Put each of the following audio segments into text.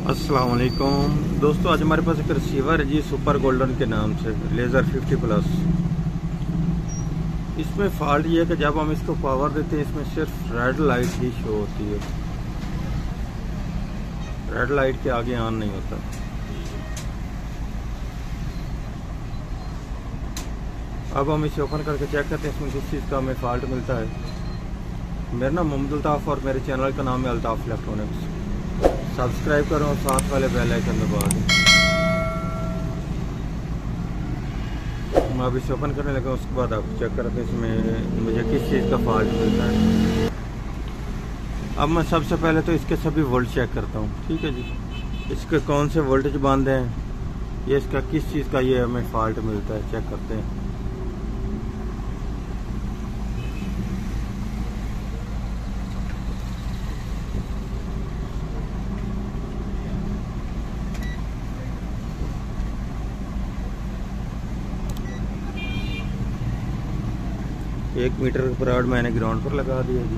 अस्सलाम वालेकुम दोस्तों, आज हमारे पास एक रिसीवर है जी सुपर गोल्डन के नाम से लेज़र 50+। इसमें फॉल्ट ये है कि जब हम इसको पावर देते हैं इसमें सिर्फ रेड लाइट ही शो होती है, रेड लाइट के आगे ऑन नहीं होता। अब हम इसे ओपन करके चेक करते हैं इसमें किस चीज़ का हमें फॉल्ट मिलता है। मेरा नाम मोहम्मद अल्ताफ़ और मेरे चैनल का नाम है अल्ताफ़ इलेक्ट्रॉनिक्स। सब्सक्राइब करो और साथ वाले बेल आइकन दबा दें। मैं अभी इसे ओपन करने लगा, उसके बाद आप चेक करते हैं इसमें मुझे किस चीज़ का फॉल्ट मिलता है। अब मैं सबसे पहले तो इसके सभी वोल्ट चेक करता हूँ, ठीक है जी। इसके कौन से वोल्टेज बांधे हैं, ये इसका किस चीज़ का ये हमें फॉल्ट मिलता है, चेक करते हैं। एक मीटर पर रॉड मैंने ग्राउंड पर लगा दिया जी।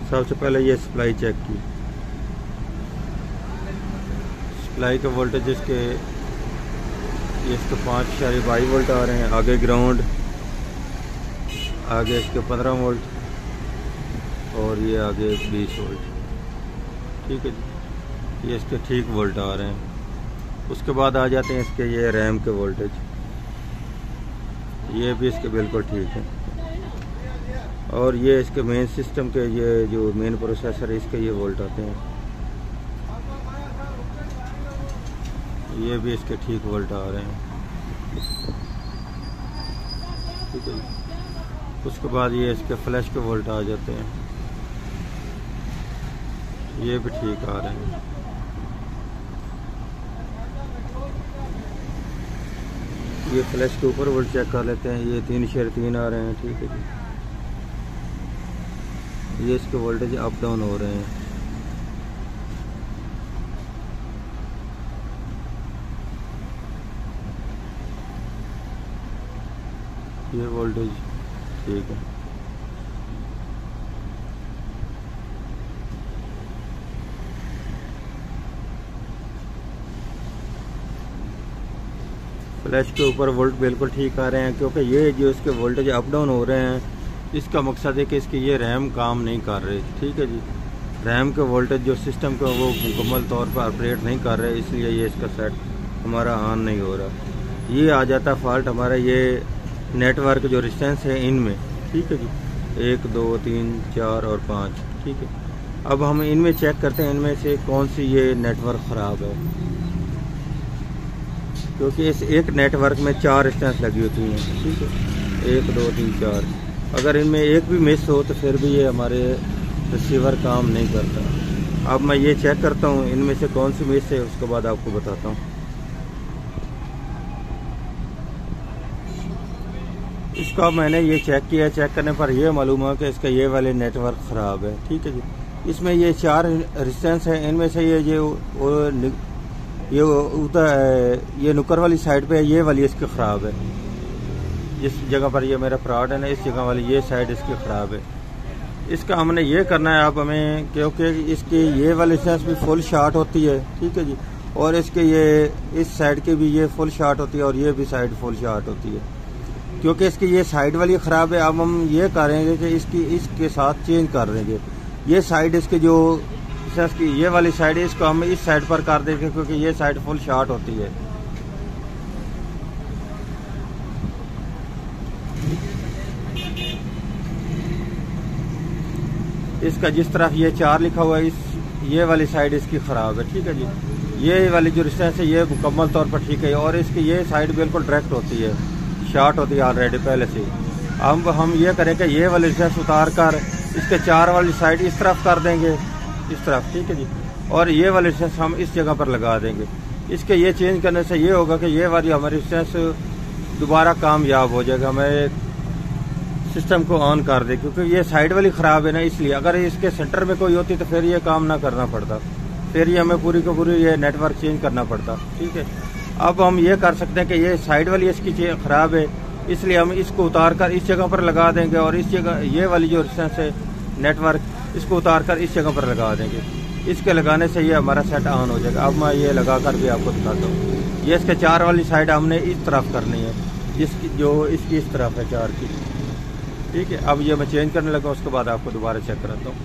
सबसे पहले ये सप्लाई चेक की, सप्लाई का वोल्टेज इसके 5.22 वोल्ट आ रहे हैं। आगे ग्राउंड, आगे इसके 15 वोल्ट और ये आगे 20 वोल्ट, ठीक है जी। ये इसके ठीक वोल्ट आ रहे हैं। उसके बाद आ जाते हैं इसके ये रैम के वोल्टेज, ये भी इसके बिल्कुल ठीक है। और ये इसके मेन सिस्टम के ये जो मेन प्रोसेसर है इसके ये वोल्ट आते हैं, ये भी इसके ठीक वोल्ट आ रहे हैं, ठीक है। उसके बाद ये इसके फ्लैश के वोल्ट आ जाते हैं, ये भी ठीक आ रहे हैं। ये फ्लैश के ऊपर वोल्ट चेक कर लेते हैं, ये 3.3 आ रहे हैं, ठीक है जी। ये इसके वोल्टेज अप डाउन हो रहे हैं। ये वोल्टेज ठीक है। फ्लैश के ऊपर वोल्ट बिल्कुल ठीक आ रहे हैं, क्योंकि ये जो इसके वोल्टेज अप डाउन हो रहे हैं इसका मकसद है कि इसके ये रैम काम नहीं कर रहे, ठीक है जी। रैम के वोल्टेज जो सिस्टम का वो मुकम्मल तौर पर ऑपरेट नहीं कर रहे, इसलिए ये इसका सेट हमारा ऑन नहीं हो रहा। ये आ जाता फॉल्ट हमारा ये नेटवर्क जो रेजिस्टेंस है इनमें, ठीक है जी। 1 2 3 4 और 5, ठीक है। अब हम इनमें चेक करते हैं इनमें से कौन सी ये नेटवर्क ख़राब है, क्योंकि इस एक नेटवर्क में 4 रेजिस्टेंस लगी होती हैं, ठीक है। 1 2 3 4, अगर इनमें एक भी मिस हो तो फिर भी ये हमारे रिसीवर काम नहीं करता। अब मैं ये चेक करता हूँ इनमें से कौन सी मिस है, उसके बाद आपको बताता हूँ। इसका मैंने ये चेक किया, चेक करने पर यह मालूम है कि इसका ये वाले नेटवर्क ख़राब है, ठीक है जी। इसमें ये 4 रेजिस्टेंस है, इनमें से ये नुकर वाली साइड पे ये वाली इसकी ख़राब है। जिस जगह पर ये मेरा प्लॉट है ना, इस जगह वाली ये साइड इसकी ख़राब है। इसका हमने ये करना है अब हमें, क्योंकि इसकी ये वाली रेजिस्टेंस भी फुल शॉर्ट होती है, ठीक है जी। और इसके ये इस साइड की भी ये फुल शॉर्ट होती है और ये भी साइड फुल शॉर्ट होती है, क्योंकि इसकी ये साइड वाली ख़राब है। अब हम ये करेंगे कि इसके साथ चेंज कर देंगे। ये साइड इसके जो की ये वाली साइड है इसको हम इस साइड पर कर देंगे, क्योंकि ये साइड फुल शॉर्ट होती है। इसका जिस तरफ ये 4 लिखा हुआ है ये वाली साइड इसकी ख़राब है, ठीक है जी। ये वाली जो रेजिस्टेंस है ये मुकम्मल तौर पर ठीक है, और इसकी ये साइड बिल्कुल डायरेक्ट होती है, शॉर्ट होती है ऑलरेडी पहले से। अब हम ये करें कि ये वाली रेजिस्टेंस उतार कर इसके 4 वाली साइड इस तरफ कर देंगे, इस तरफ, ठीक है जी। और ये वाली रेजिस्टेंस हम इस जगह पर लगा देंगे। इसके ये चेंज करने से ये होगा कि ये वाली हमारी रेजिस्टेंस दोबारा कामयाब हो जाएगा, हमें सिस्टम को ऑन कर दे, क्योंकि ये साइड वाली ख़राब है ना, इसलिए। अगर इसके सेंटर में कोई होती तो फिर ये काम ना करना पड़ता, फिर ये हमें पूरी को पूरी ये नेटवर्क चेंज करना पड़ता, ठीक है। अब हम ये कर सकते हैं कि ये साइड वाली इसकी ख़राब है, इसलिए हम इसको उतार कर इस जगह पर लगा देंगे, और इस जगह ये वाली जो रेजिस्टेंस है नेटवर्क इसको उतार कर इस जगह पर लगा देंगे। इसके लगाने से ये हमारा सेट ऑन हो जाएगा। अब मैं ये लगा कर भी आपको दिखाता हूँ। ये इसके 4 वाली साइड हमने इस तरफ करनी है, इसकी जो इसकी इस तरफ है 4 की, ठीक है। अब ये मैं चेंज करने लगा, उसके बाद आपको दोबारा चेक कराता हूँ।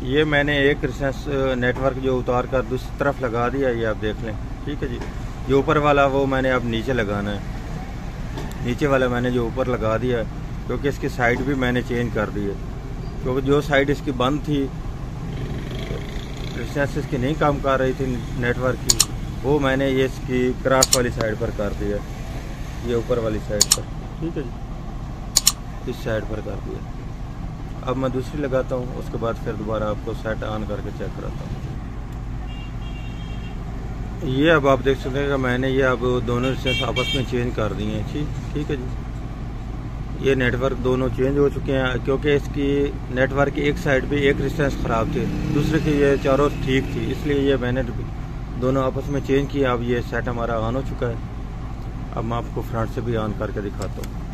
ये मैंने एक रेजिस्टेंस नेटवर्क जो उतार कर दूसरी तरफ लगा दिया, ये आप देख लें, ठीक है जी। ये ऊपर वाला वो मैंने अब नीचे लगाना है, नीचे वाला मैंने जो ऊपर लगा दिया है, क्योंकि इसकी साइड भी मैंने चेंज कर दी है, क्योंकि जो साइड इसकी बंद थी, रेजिस्टेंस इसकी नहीं काम कर रही थी नेटवर्क की, वो मैंने ये इसकी क्रॉस वाली साइड पर कर दिया, ये ऊपर वाली साइड पर, ठीक है जी, इस साइड पर कर दिया। अब मैं दूसरी लगाता हूँ, उसके बाद फिर दोबारा आपको सेट ऑन करके चेक कराता हूँ। ये अब आप देख सकते हैं कि मैंने ये अब दोनों रेजिस्टेंस आपस में चेंज कर दिए हैं, ठीक है जी। ये नेटवर्क दोनों चेंज हो चुके हैं, क्योंकि इसकी नेटवर्क की एक साइड पे एक रेजिस्टेंस ख़राब थी, दूसरे की ये चारों ठीक थी, इसलिए ये मैंने दोनों आपस में चेंज किया। अब ये सेट हमारा ऑन हो चुका है। अब मैं आपको फ्रंट से भी ऑन करके दिखाता हूँ।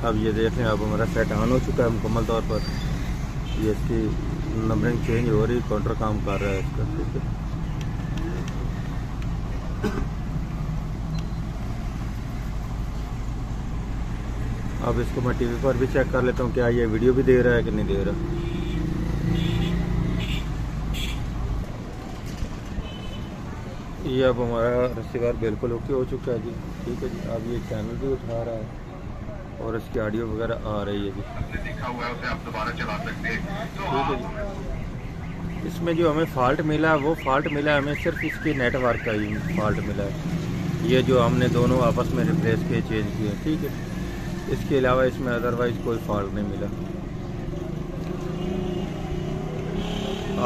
अब ये देख लें, अब हमारा सेट ऑन हो चुका है मुकम्मल तौर पर। ये इसकी नंबरिंग चेंज हो रही, काउंटर काम कर रहा है इसका, ठीक है। अब इसको मैं टीवी पर भी चेक कर लेता हूँ, क्या ये वीडियो भी दे रहा है कि नहीं दे रहा। ये अब हमारा रिसीवर बिल्कुल ओके हो चुका है जी, ठीक है जी। अब ये चैनल भी उठा रहा है और इसकी ऑडियो वगैरह आ रही है जी, देखा हुआ है उसे आप दोबारा चला सकते हैं, ठीक है जी। इसमें जो हमें फॉल्ट मिला है, वो फॉल्ट मिला है हमें सिर्फ इसकी नेटवर्क का ही फॉल्ट मिला है। ये जो हमने दोनों आपस में रिप्लेस किए, चेंज किए, ठीक है। इसके अलावा इसमें अदरवाइज कोई फॉल्ट नहीं मिला।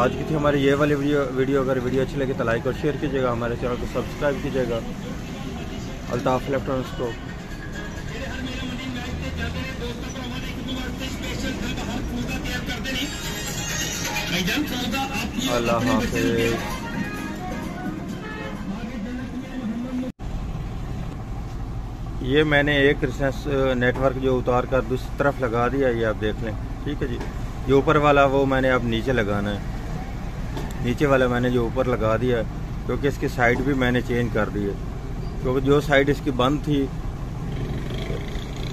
आज की थी हमारी ये वाली वीडियो। अगर वीडियो अच्छी लगी तो लाइक और शेयर कीजिएगा, हमारे चैनल को सब्सक्राइब कीजिएगा। अल्ताफ इलेक्ट्रॉनिक्स को अल्लाह हाफिज़। ये मैंने एक रेजिस्टेंस नेटवर्क जो उतार कर दूसरी तरफ लगा दिया, ये आप देख लें, ठीक है जी। ये ऊपर वाला वो मैंने अब नीचे लगाना है, नीचे वाला मैंने जो ऊपर लगा दिया है, क्योंकि इसकी साइड भी मैंने चेंज कर दी है, क्योंकि जो साइड इसकी बंद थी,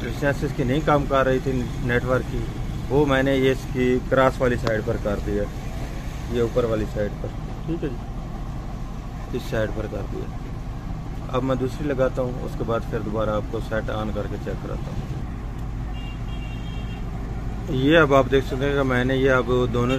रेजिस्टेंस इसकी नहीं काम कर रही थी नेटवर्क की, वो मैंने ये इसकी क्रॉस वाली साइड पर कर दिया, ये ऊपर वाली साइड पर, ठीक है जी, इस साइड पर कर दिया। अब मैं दूसरी लगाता हूँ, उसके बाद फिर दोबारा आपको सेट ऑन करके चेक कराता हूँ। ये अब आप देख सकते हैं कि मैंने ये अब दोनों